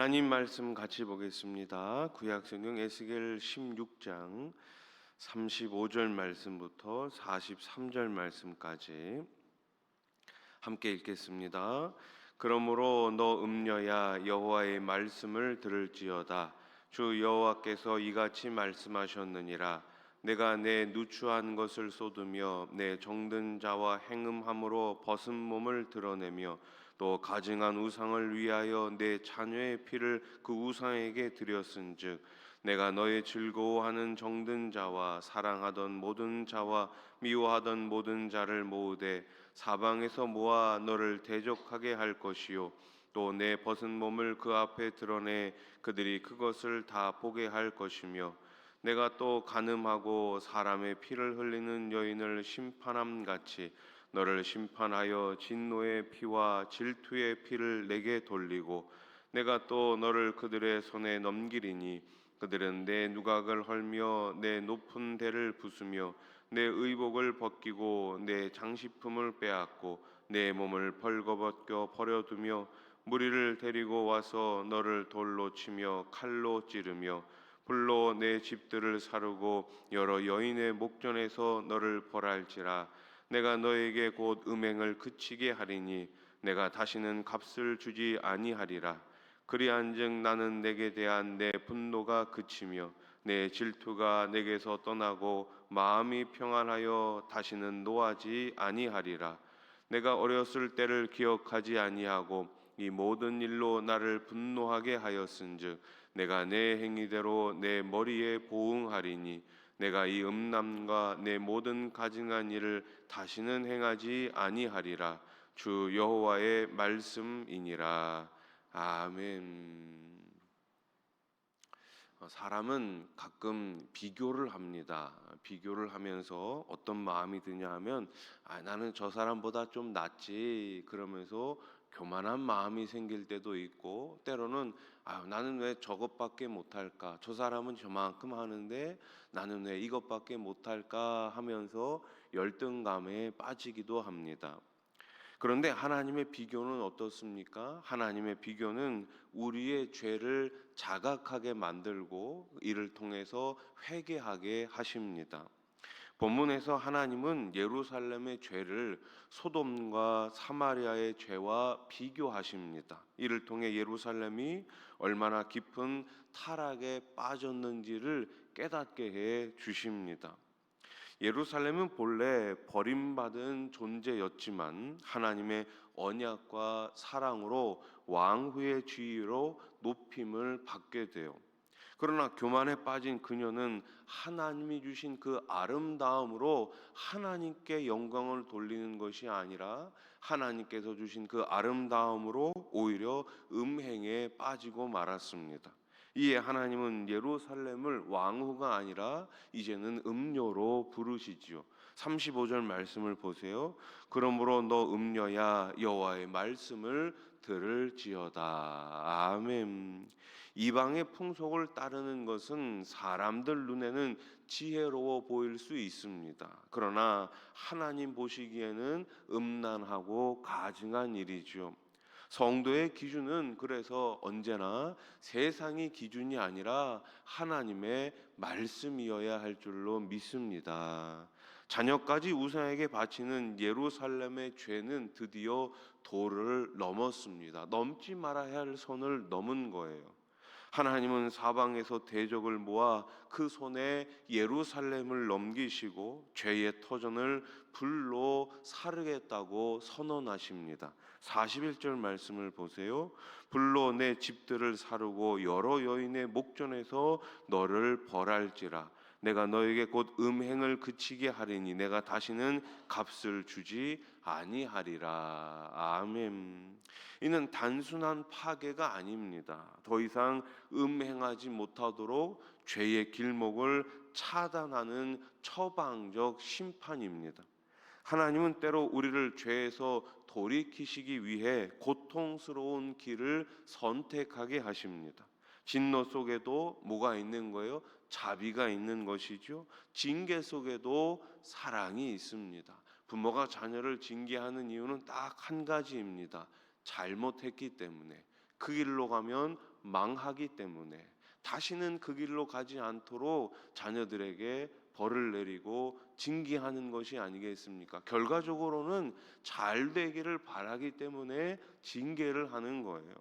하나님 말씀 같이 보겠습니다. 구약성경 에스겔 16장 35절 말씀부터 43절 말씀까지 함께 읽겠습니다. 그러므로 너 음녀야 여호와의 말씀을 들을지어다. 주 여호와께서 이같이 말씀하셨느니라. 내가 내 누추한 것을 쏟으며 내 정든 자와 행음함으로 벗은 몸을 드러내며 또 가증한 우상을 위하여 내 자녀의 피를 그 우상에게 드렸은즉 내가 너의 즐거워하는 정든 자와 사랑하던 모든 자와 미워하던 모든 자를 모으되 사방에서 모아 너를 대적하게 할 것이요 또 내 벗은 몸을 그 앞에 드러내 그들이 그것을 다 보게 할 것이며 내가 또 간음하고 사람의 피를 흘리는 여인을 심판함 같이 너를 심판하여 진노의 피와 질투의 피를 내게 돌리고 내가 또 너를 그들의 손에 넘기리니 그들은 내 누각을 헐며 내 높은 대를 부수며 내 의복을 벗기고 내 장식품을 빼앗고 내 몸을 벌거벗겨 버려두며 무리를 데리고 와서 너를 돌로 치며 칼로 찌르며 불로 내 집들을 사르고 여러 여인의 목전에서 너를 벌할지라. 내가 너에게 곧 음행을 그치게 하리니 내가 다시는 값을 주지 아니하리라. 그리한즉 나는 내게 대한 내 분노가 그치며 내 질투가 내게서 떠나고 마음이 평안하여 다시는 노하지 아니하리라. 내가 어렸을 때를 기억하지 아니하고 이 모든 일로 나를 분노하게 하였은즉 내가 내 행위대로 내 머리에 보응하리니 내가 이 음란과 내 모든 가증한 일을 다시는 행하지 아니하리라. 주 여호와의 말씀이니라. 아멘. 사람은 가끔 비교를 합니다. 비교를 하면서 어떤 마음이 드냐 하면 나는 저 사람보다 좀 낫지 그러면서 교만한 마음이 생길 때도 있고, 때로는 나는 왜 저것밖에 못할까, 저 사람은 저만큼 하는데 나는 왜 이것밖에 못할까 하면서 열등감에 빠지기도 합니다. 그런데 하나님의 비교는 어떻습니까? 하나님의 비교는 우리의 죄를 자각하게 만들고 이를 통해서 회개하게 하십니다. 본문에서 하나님은 예루살렘의 죄를 소돔과 사마리아의 죄와 비교하십니다. 이를 통해 예루살렘이 얼마나 깊은 타락에 빠졌는지를 깨닫게 해 주십니다. 예루살렘은 본래 버림받은 존재였지만 하나님의 언약과 사랑으로 왕후의 지위로 높임을 받게 돼요. 그러나 교만에 빠진 그녀는 하나님이 주신 그 아름다움으로 하나님께 영광을 돌리는 것이 아니라 하나님께서 주신 그 아름다움으로 오히려 음행에 빠지고 말았습니다. 이에 하나님은 예루살렘을 왕후가 아니라 이제는 음녀로 부르시지요. 35절 말씀을 보세요. 그러므로 너 음녀야 여호와의 말씀을 들을지어다. 아멘. 이방의 풍속을 따르는 것은 사람들 눈에는 지혜로워 보일 수 있습니다. 그러나 하나님 보시기에는 음란하고 가증한 일이죠. 성도의 기준은 그래서 언제나 세상의 기준이 아니라 하나님의 말씀이어야 할 줄로 믿습니다. 자녀까지 우상에게 바치는 예루살렘의 죄는 드디어 도를 넘었습니다. 넘지 말아야 할 선을 넘은 거예요. 하나님은 사방에서 대적을 모아 그 손에 예루살렘을 넘기시고 죄의 터전을 불로 사르겠다고 선언하십니다. 41절 말씀을 보세요. 불로 내 집들을 사르고 여러 여인의 목전에서 너를 벌할지라. 내가 너에게 곧 음행을 그치게 하리니 내가 다시는 값을 주지 아니하리라. 아멘. 이는 단순한 파괴가 아닙니다. 더 이상 음행하지 못하도록 죄의 길목을 차단하는 처방적 심판입니다. 하나님은 때로 우리를 죄에서 돌이키시기 위해 고통스러운 길을 선택하게 하십니다. 진노 속에도 뭐가 있는 거예요? 자비가 있는 것이죠. 징계 속에도 사랑이 있습니다. 부모가 자녀를 징계하는 이유는 딱 한 가지입니다. 잘못했기 때문에. 그 길로 가면 망하기 때문에 다시는 그 길로 가지 않도록 자녀들에게 벌을 내리고 징계하는 것이 아니겠습니까? 결과적으로는 잘 되기를 바라기 때문에 징계를 하는 거예요.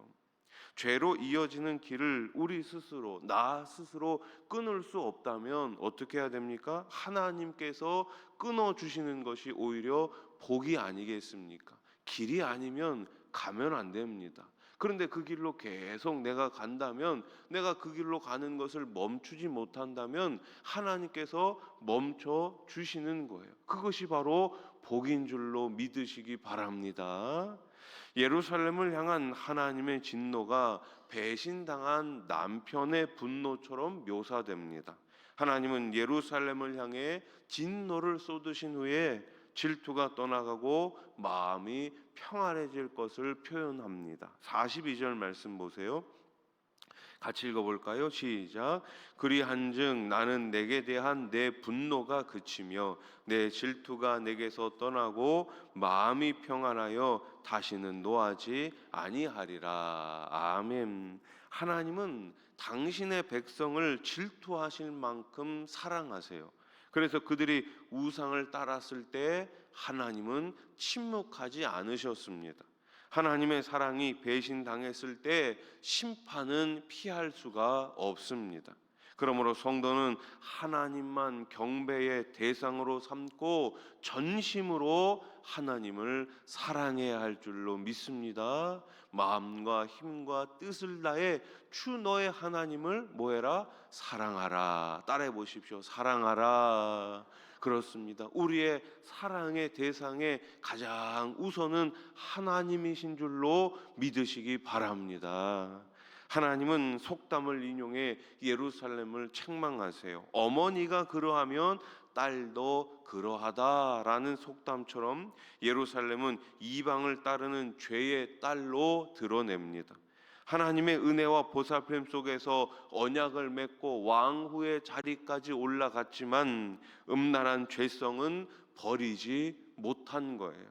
죄로 이어지는 길을 우리 스스로, 나 스스로 끊을 수 없다면 어떻게 해야 됩니까? 하나님께서 끊어주시는 것이 오히려 복이 아니겠습니까? 길이 아니면 가면 안 됩니다. 그런데 그 길로 계속 내가 간다면, 내가 그 길로 가는 것을 멈추지 못한다면 하나님께서 멈춰 주시는 거예요. 그것이 바로 복인 줄로 믿으시기 바랍니다. 예루살렘을 향한 하나님의 진노가 배신당한 남편의 분노처럼 묘사됩니다. 하나님은 예루살렘을 향해 진노를 쏟으신 후에 질투가 떠나가고 마음이 평안해질 것을 표현합니다. 42절 말씀 보세요. 같이 읽어볼까요? 시작. 그리한즉 나는 내게 대한 내 분노가 그치며 내 질투가 내게서 떠나고 마음이 평안하여 다시는 노하지 아니하리라. 아멘. 하나님은 당신의 백성을 질투하실 만큼 사랑하세요. 그래서 그들이 우상을 따랐을 때 하나님은 침묵하지 않으셨습니다. 하나님의 사랑이 배신당했을 때 심판은 피할 수가 없습니다. 그러므로 성도는 하나님만 경배의 대상으로 삼고 전심으로 하나님을 사랑해야 할 줄로 믿습니다. 마음과 힘과 뜻을 다해 주 너의 하나님을 뭐해라? 사랑하라. 따라해 보십시오. 사랑하라. 그렇습니다. 우리의 사랑의 대상에 가장 우선은 하나님이신 줄로 믿으시기 바랍니다. 하나님은 속담을 인용해 예루살렘을 책망하세요. 어머니가 그러하면 딸도 그러하다라는 속담처럼 예루살렘은 이방을 따르는 죄의 딸로 드러냅니다. 하나님의 은혜와 보살핌 속에서 언약을 맺고 왕후의 자리까지 올라갔지만 음란한 죄성은 버리지 못한 거예요.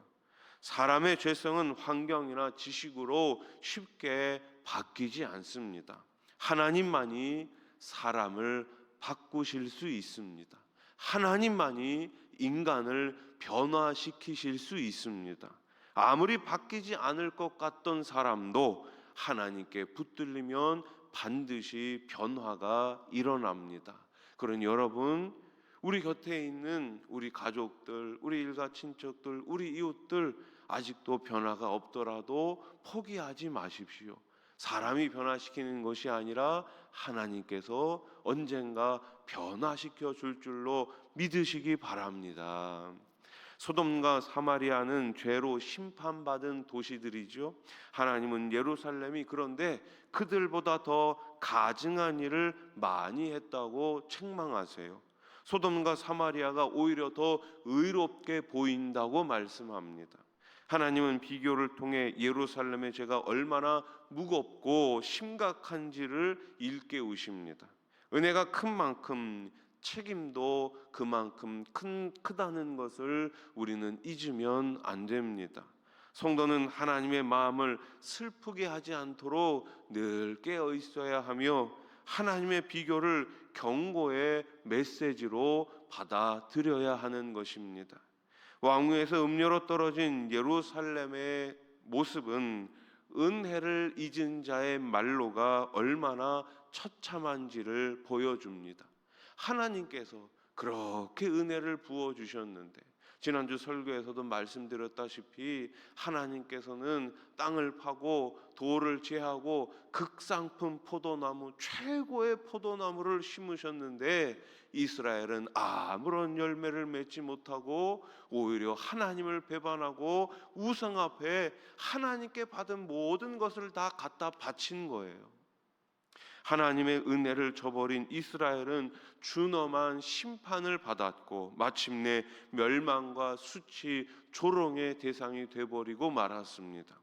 사람의 죄성은 환경이나 지식으로 쉽게 바뀌지 않습니다. 하나님만이 사람을 바꾸실 수 있습니다. 하나님만이 인간을 변화시키실 수 있습니다. 아무리 바뀌지 않을 것 같던 사람도 하나님께 붙들리면 반드시 변화가 일어납니다. 그러니 여러분, 우리 곁에 있는 우리 가족들, 우리 일가 친척들, 우리 이웃들 아직도 변화가 없더라도 포기하지 마십시오. 사람이 변화시키는 것이 아니라 하나님께서 언젠가 변화시켜 줄 줄로 믿으시기 바랍니다. 소돔과 사마리아는 죄로 심판받은 도시들이죠. 하나님은 예루살렘이 그런데 그들보다 더 가증한 일을 많이 했다고 책망하세요. 소돔과 사마리아가 오히려 더 의롭게 보인다고 말씀합니다. 하나님은 비교를 통해 예루살렘의 죄가 얼마나 무겁고 심각한지를 일깨우십니다. 은혜가 큰 만큼 책임도 그만큼 크다는 것을 우리는 잊으면 안 됩니다. 성도는 하나님의 마음을 슬프게 하지 않도록 늘 깨어 있어야 하며 하나님의 비교를 경고의 메시지로 받아들여야 하는 것입니다. 왕위에서 음료로 떨어진 예루살렘의 모습은 은혜를 잊은 자의 말로가 얼마나 처참한지를 보여줍니다. 하나님께서 그렇게 은혜를 부어주셨는데, 지난주 설교에서도 말씀드렸다시피 하나님께서는 땅을 파고 돌을 제하고 극상품 포도나무, 최고의 포도나무를 심으셨는데 이스라엘은 아무런 열매를 맺지 못하고 오히려 하나님을 배반하고 우상 앞에 하나님께 받은 모든 것을 다 갖다 바친 거예요. 하나님의 은혜를 저버린 이스라엘은 준엄한 심판을 받았고 마침내 멸망과 수치, 조롱의 대상이 되어버리고 말았습니다.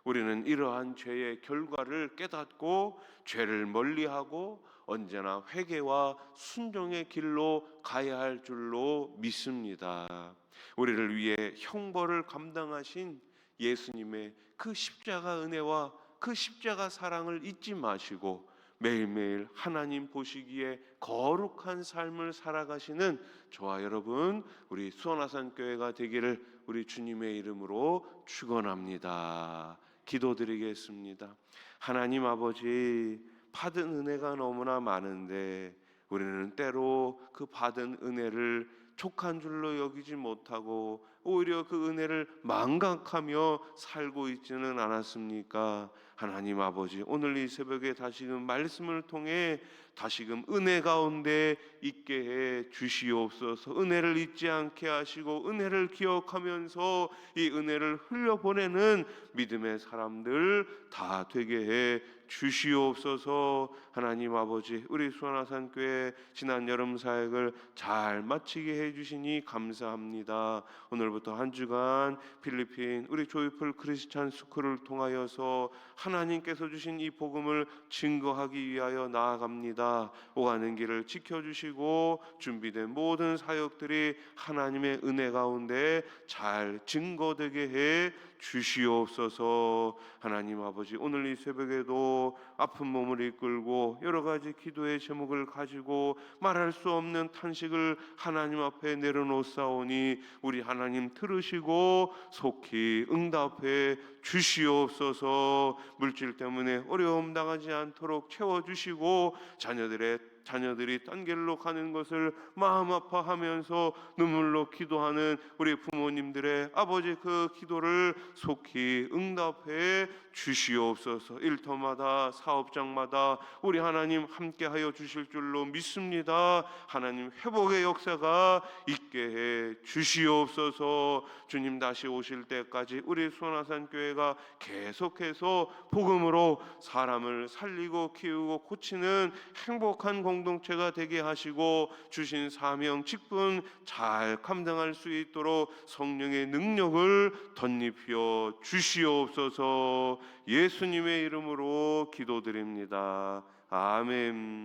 우리는 이러한 죄의 결과를 깨닫고 죄를 멀리하고 언제나 회개와 순종의 길로 가야 할 줄로 믿습니다. 우리를 위해 형벌을 감당하신 예수님의 그 십자가 은혜와 그 십자가 사랑을 잊지 마시고 매일매일 하나님 보시기에 거룩한 삶을 살아가시는 저와 여러분, 우리 수원아산교회가 되기를 우리 주님의 이름으로 축원합니다. 기도드리겠습니다. 하나님 아버지, 받은 은혜가 너무나 많은데 우리는 때로 그 받은 은혜를 족한 줄로 여기지 못하고 오히려 그 은혜를 망각하며 살고 있지는 않았습니까? 하나님 아버지, 오늘 이 새벽에 다시금 말씀을 통해 다시금 은혜 가운데 있게 해 주시옵소서. 은혜를 잊지 않게 하시고 은혜를 기억하면서 이 은혜를 흘려보내는 믿음의 사람들 다 되게 해 주시옵소서. 하나님 아버지, 우리 수원아산교회 지난 여름 사역을 잘 마치게 해주시니 감사합니다. 오늘부터 한 주간 필리핀 우리 조이풀 크리스찬 스쿨을 통하여서 하나님께서 주신 이 복음을 증거하기 위하여 나아갑니다. 오가는 길을 지켜주시고 준비된 모든 사역들이 하나님의 은혜 가운데 잘 증거되게 해 주시옵소서. 하나님 아버지, 오늘 이 새벽에도 아픈 몸을 이끌고 여러 가지 기도의 제목을 가지고 말할 수 없는 탄식을 하나님 앞에 내려놓사오니 우리 하나님 들으시고 속히 응답해 주시옵소서. 물질 때문에 어려움 당하지 않도록 채워주시고 자녀들이 딴 길로 가는 것을 마음 아파하면서 눈물로 기도하는 우리 부모님들의 아버지 그 기도를 속히 응답해 주시옵소서. 일터마다 사업장마다 우리 하나님 함께하여 주실 줄로 믿습니다. 하나님 회복의 역사가 있게 해 주시옵소서. 주님 다시 오실 때까지 우리 수원아산교회가 계속해서 복음으로 사람을 살리고 키우고 고치는 행복한 공동체가 되게 하시고 주신 사명 직분 잘 감당할 수 있도록 성령의 능력을 덧입혀 주시옵소서. 예수님의 이름으로 기도드립니다. 아멘.